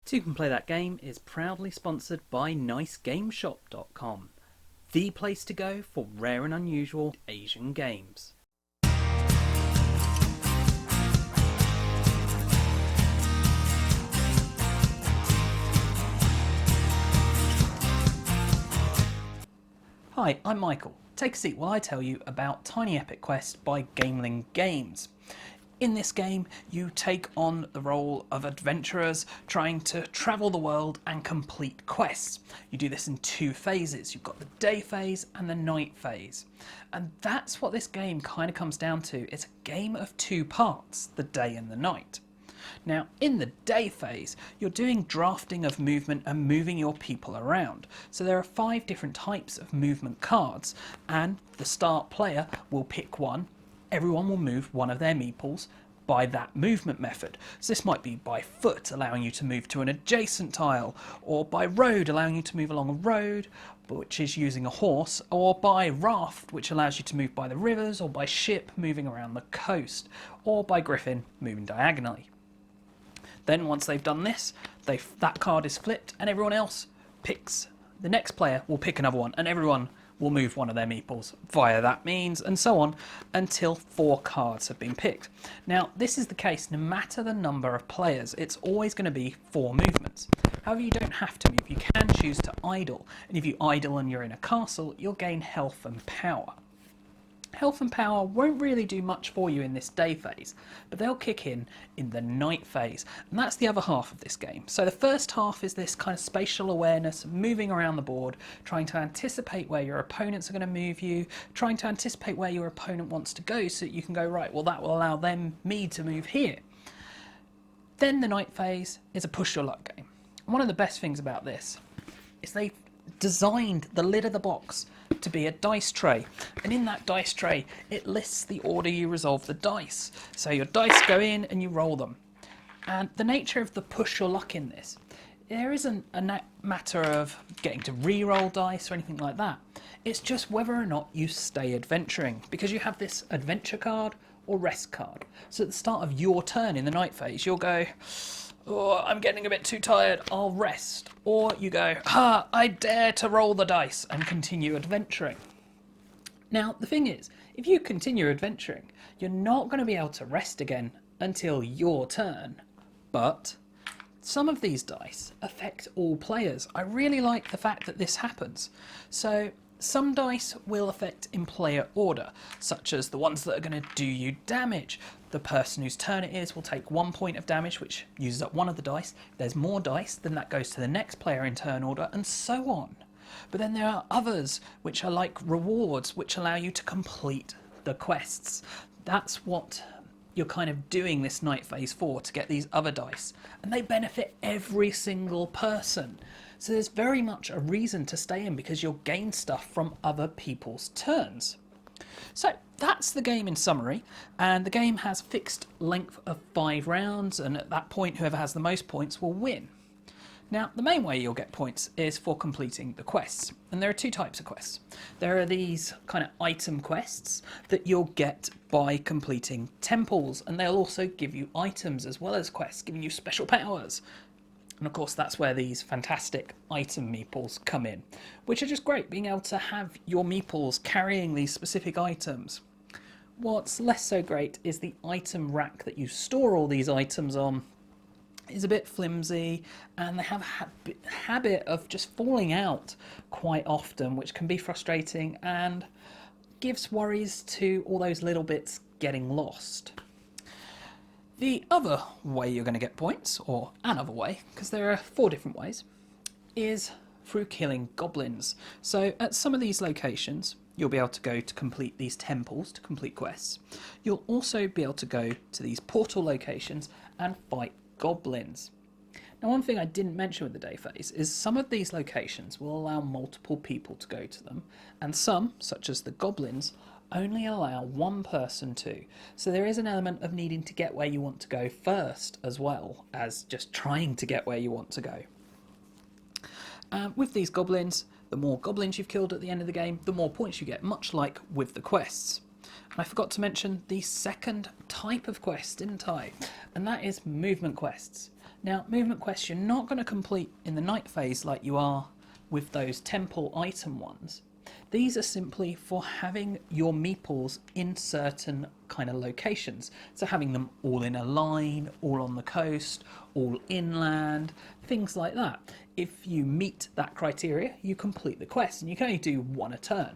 Toucan Play That Game is proudly sponsored by nicegameshop.com, the place to go for rare and unusual Asian games. Hi, I'm Michael. Take a seat while I tell you about Tiny Epic Quest by Gamelyn Games. In this game, you take on the role of adventurers trying to travel the world and complete quests. You do this in two phases. You've got the day phase and the night phase. And that's what this game kind of comes down to. It's a game of two parts, the day and the night. Now, in the day phase, you're doing drafting of movement and moving your people around. So there are 5 different types of movement cards, and the start player will pick one. Everyone will move one of their meeples by that movement method. So this might be by foot, allowing you to move to an adjacent tile, or by road, allowing you to move along a road, which is using a horse, or by raft, which allows you to move by the rivers, or by ship, moving around the coast, or by griffin, moving diagonally. Then once they've done this, that card is flipped, and everyone else picks, the next player will pick another one, and everyone will move one of their meeples via that means, and so on, until 4 cards have been picked. Now, this is the case no matter the number of players. It's always going to be 4 movements. However, you don't have to move. You can choose to idle, and if you idle and you're in a castle, you'll gain health and power. Health and power won't really do much for you in this day phase, but they'll kick in the night phase, and that's the other half of this game. So the first half is this kind of spatial awareness, moving around the board, trying to anticipate where your opponents are going to move you, trying to anticipate where your opponent wants to go so that you can go, right, well that will allow me to move here. Then the night phase is a push your luck game. And one of the best things about this is they've designed the lid of the box to be a dice tray, and in that dice tray it lists the order you resolve the dice. So your dice go in and you roll them, and the nature of the push your luck in this, there isn't a matter of getting to re-roll dice or anything like that. It's just whether or not you stay adventuring, because you have this adventure card or rest card. So at the start of your turn in the night phase, you'll go, oh, I'm getting a bit too tired, I'll rest. Or you go, I dare to roll the dice and continue adventuring. Now, the thing is, if you continue adventuring, you're not going to be able to rest again until your turn. But some of these dice affect all players. I really like the fact that this happens. So some dice will affect in player order, such as the ones that are going to do you damage. The person whose turn it is will take 1 point of damage, which uses up one of the dice. If there's more dice, then that goes to the next player in turn order, and so on. But then there are others which are like rewards, which allow you to complete the quests. That's what you're kind of doing this night phase for, to get these other dice. And they benefit every single person. So there's very much a reason to stay in, because you'll gain stuff from other people's turns. So that's the game in summary, and the game has a fixed length of 5 rounds, and at that point whoever has the most points will win. Now, the main way you'll get points is for completing the quests, and there are 2 types of quests. There are these kind of item quests that you'll get by completing temples, and they'll also give you items as well as quests, giving you special powers. And of course, that's where these fantastic item meeples come in, which are just great, being able to have your meeples carrying these specific items. What's less so great is the item rack that you store all these items on is a bit flimsy, and they have a habit of just falling out quite often, which can be frustrating and gives worries to all those little bits getting lost. The other way you're going to get points, or another way, because there are 4 different ways, is through killing goblins. So at some of these locations, you'll be able to go to complete these temples, to complete quests. You'll also be able to go to these portal locations and fight goblins. Now, one thing I didn't mention with the day phase is some of these locations will allow multiple people to go to them, and some, such as the goblins, only allow 1 person to. So there is an element of needing to get where you want to go first, as well as just trying to get where you want to go. With these goblins, the more goblins you've killed at the end of the game, the more points you get, much like with the quests. And I forgot to mention the second type of quest, didn't I? And that is movement quests. Now, movement quests you're not going to complete in the night phase like you are with those temple item ones. These are simply for having your meeples in certain kind of locations. So having them all in a line, all on the coast, all inland, things like that. If you meet that criteria, you complete the quest, and you can only do one a turn.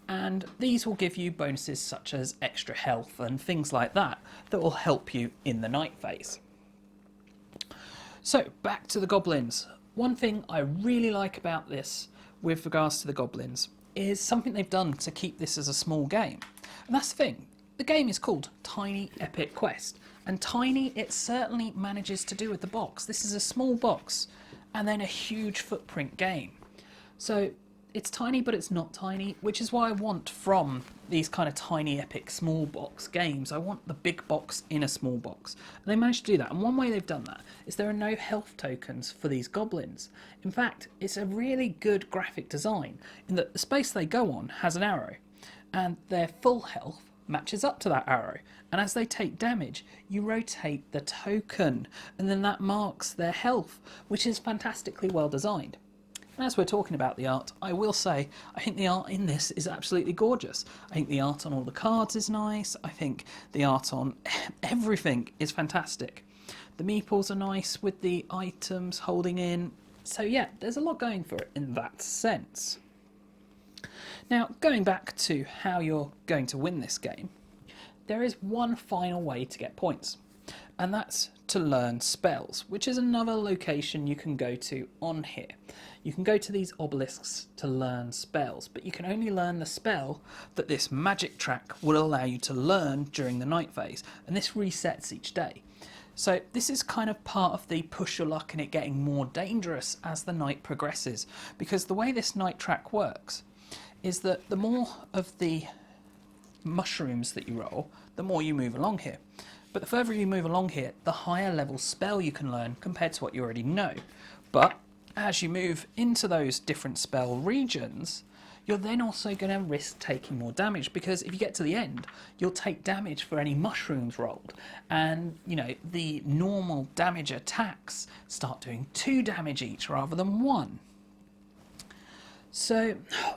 And these will give you bonuses such as extra health and things like that that will help you in the night phase. So back to the goblins. One thing I really like about this with regards to the goblins is something they've done to keep this as a small game. And that's the thing. The game is called Tiny Epic Quest. And tiny it certainly manages to do with the box. This is a small box and then a huge footprint game. So it's tiny, but it's not tiny, which is why I want from these kind of tiny epic small box games, I want the big box in a small box. And they managed to do that. And one way they've done that is there are no health tokens for these goblins. In fact, it's a really good graphic design in that the space they go on has an arrow and their full health matches up to that arrow. And as they take damage, you rotate the token and then that marks their health, which is fantastically well designed. And as we're talking about the art, I will say, I think the art in this is absolutely gorgeous. I think the art on all the cards is nice. I think the art on everything is fantastic. The meeples are nice with the items holding in. So yeah, there's a lot going for it in that sense. Now, going back to how you're going to win this game, there is one final way to get points. And that's to learn spells, which is another location you can go to on here. You can go to these obelisks to learn spells, but you can only learn the spell that this magic track will allow you to learn during the night phase, and this resets each day. So this is kind of part of the push your luck and it getting more dangerous as the night progresses, because the way this night track works is that the more of the mushrooms that you roll, the more you move along here. But the further you move along here, the higher level spell you can learn compared to what you already know. But as you move into those different spell regions, you're then also going to risk taking more damage, because if you get to the end, you'll take damage for any mushrooms rolled. And, you know, the normal damage attacks start doing 2 damage each rather than 1. So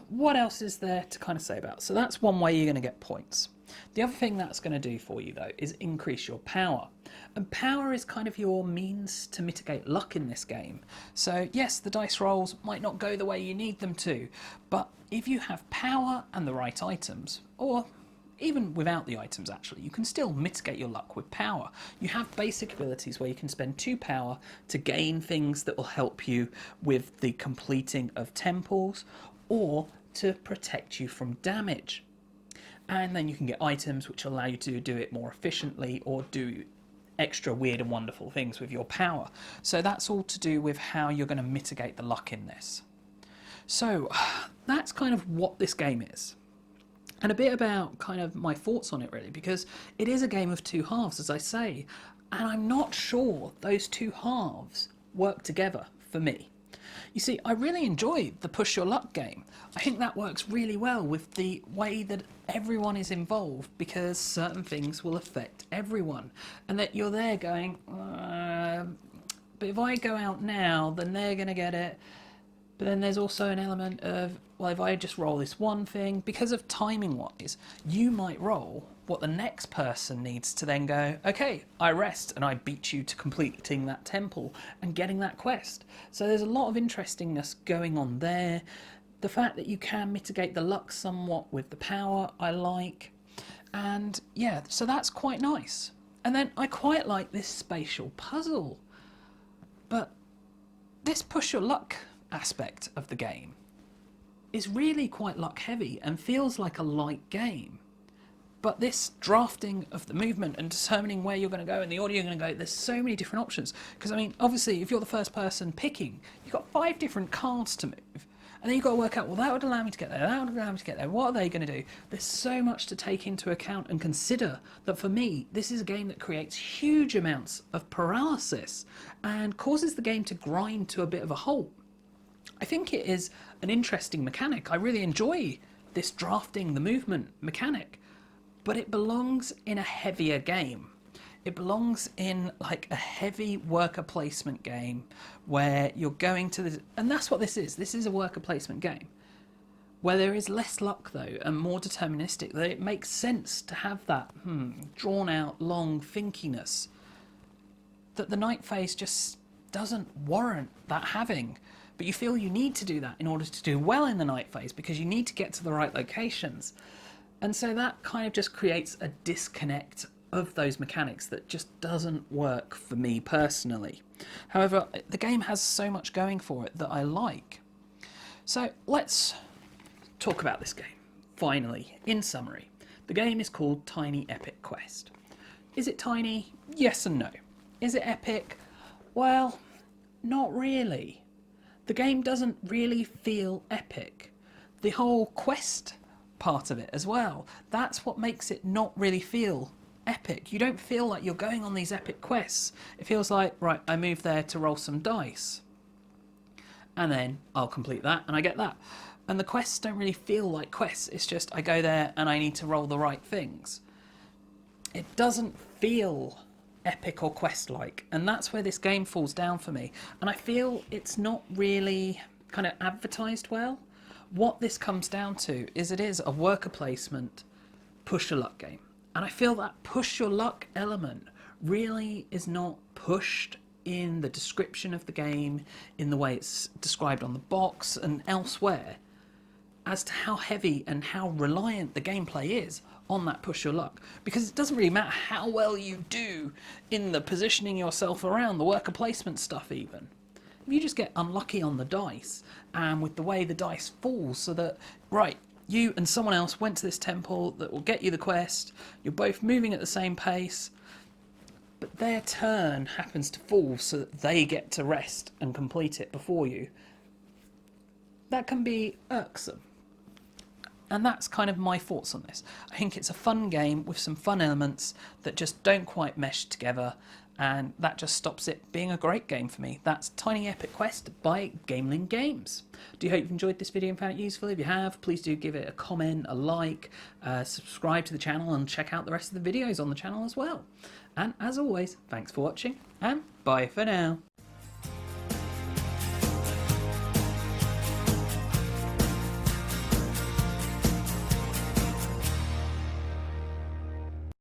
what else is there to kind of say about? So that's one way you're going to get points. The other thing that's going to do for you, though, is increase your power. And power is kind of your means to mitigate luck in this game. So yes, the dice rolls might not go the way you need them to, but if you have power and the right items, or even without the items actually, you can still mitigate your luck with power. You have basic abilities where you can spend 2 power to gain things that will help you with the completing of temples, or to protect you from damage. And then you can get items which allow you to do it more efficiently or do extra weird and wonderful things with your power. So that's all to do with how you're going to mitigate the luck in this. So that's kind of what this game is. And a bit about kind of my thoughts on it really, because it is a game of 2 halves, as I say, and I'm not sure those 2 halves work together for me. You see, I really enjoy the Push Your Luck game. I think that works really well with the way that everyone is involved, because certain things will affect everyone. And that you're there going, but if I go out now, then they're going to get it. But then there's also an element of, well, if I just roll this one thing, because of timing wise, you might roll what the next person needs to then go, okay, I rest and I beat you to completing that temple and getting that quest. So there's a lot of interestingness going on there. The fact that you can mitigate the luck somewhat with the power, I like. And yeah, so that's quite nice. And then I quite like this spatial puzzle. But this Push Your Luck aspect of the game is really quite luck heavy and feels like a light game. But this drafting of the movement and determining where you're going to go and the order you're going to go, there's so many different options. Because, I mean, obviously, if you're the first person picking, you've got 5 different cards to move. And then you've got to work out, well, that would allow me to get there, that would allow me to get there. What are they going to do? There's so much to take into account and consider that for me, this is a game that creates huge amounts of paralysis and causes the game to grind to a bit of a halt. I think it is an interesting mechanic. I really enjoy this drafting the movement mechanic. But it belongs in a heavier game. It belongs in like a heavy worker placement game where you're going to the... And that's what this is. This is a worker placement game where there is less luck, though, and more deterministic. That it makes sense to have that drawn out, long thinkiness that the night phase just doesn't warrant that having. But you feel you need to do that in order to do well in the night phase because you need to get to the right locations. And so that kind of just creates a disconnect of those mechanics that just doesn't work for me personally. However, the game has so much going for it that I like. So let's talk about this game. Finally, in summary, the game is called Tiny Epic Quest. Is it tiny? Yes and no. Is it epic? Well, not really. The game doesn't really feel epic. The whole quest part of it as well, that's what makes it not really feel epic. You don't feel like you're going on these epic quests. It feels like, right, I move there to roll some dice and then I'll complete that and I get that. And the quests don't really feel like quests. It's just I go there and I need to roll the right things. It doesn't feel epic or quest-like, and that's where this game falls down for me. And I feel it's not really kind of advertised well. What this comes down to is it is a worker placement push your luck game. And I feel that push your luck element really is not pushed in the description of the game, in the way it's described on the box and elsewhere, as to how heavy and how reliant the gameplay is on that push your luck. Because it doesn't really matter how well you do in the positioning yourself around the worker placement stuff even. If you just get unlucky on the dice and with the way the dice falls so that, right, you and someone else went to this temple that will get you the quest, you're both moving at the same pace, but their turn happens to fall so that they get to rest and complete it before you. That can be irksome. And that's kind of my thoughts on this. I think it's a fun game with some fun elements that just don't quite mesh together, and that just stops it being a great game for me. That's Tiny Epic Quest by Gamelyn Games. Do hope you've enjoyed this video and found it useful. If you have, please do give it a comment, a like, subscribe to the channel and check out the rest of the videos on the channel as well. And as always, thanks for watching and bye for now.